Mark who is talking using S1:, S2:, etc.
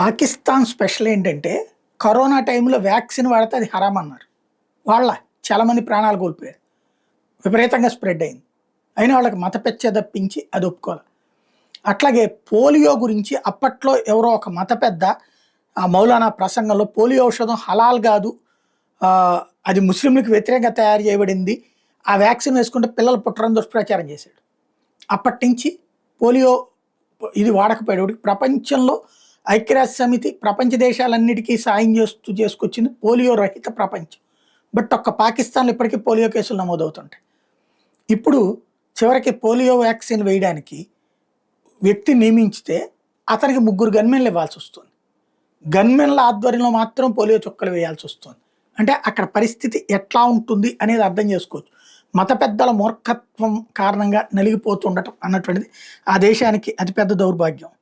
S1: Pakistan special ఏంటంటే, corona టైంలో vaccine వాడితే అది హరాం అన్నారు. వాళ్ళ చాలామంది ప్రాణాలు కోల్పోయారు. విపరీతంగా స్ప్రెడ్ అయింది. అయినా వాళ్ళకి మత పిచ్చ తప్పించి అది ఒప్పుకోవాలి. అట్లాగే పోలియో గురించి అప్పట్లో ఎవరో ఒక మత పెద్ద మౌలానా ప్రసంగంలో పోలియో ఔషధం హలాల్ కాదు, అది ముస్లింలకు వ్యతిరేకంగా తయారు చేయబడింది, ఆ వ్యాక్సిన్ వేసుకుంటే పిల్లలు పుట్టరని దుష్ప్రచారం చేశాడు. అప్పటి నుంచి పోలియో ఇది వాడకపోయేవాడికి ప్రపంచంలో ఐక్యరాజ్య సమితి ప్రపంచ దేశాలన్నిటికీ సాయం చేస్తూ చేసుకొచ్చింది పోలియో రహిత ప్రపంచం. బట్ ఒక్క పాకిస్తాన్లో ఇప్పటికీ పోలియో కేసులు నమోదవుతుంటాయి. ఇప్పుడు చివరికి పోలియో వ్యాక్సిన్ వేయడానికి వ్యక్తి నియమించితే అతనికి 3 గన్మెన్లు ఇవ్వాల్సి వస్తుంది. గన్మెన్ల ఆధ్వర్యంలో మాత్రం పోలియో చుక్కలు వేయాల్సి వస్తుంది. అంటే అక్కడ పరిస్థితి ఎట్లా ఉంటుంది అనేది అర్థం చేసుకోవచ్చు. మత పెద్దల మూర్ఖత్వం కారణంగా నలిగిపోతుండటం అన్నటువంటిది ఆ దేశానికి అతిపెద్ద దౌర్భాగ్యం.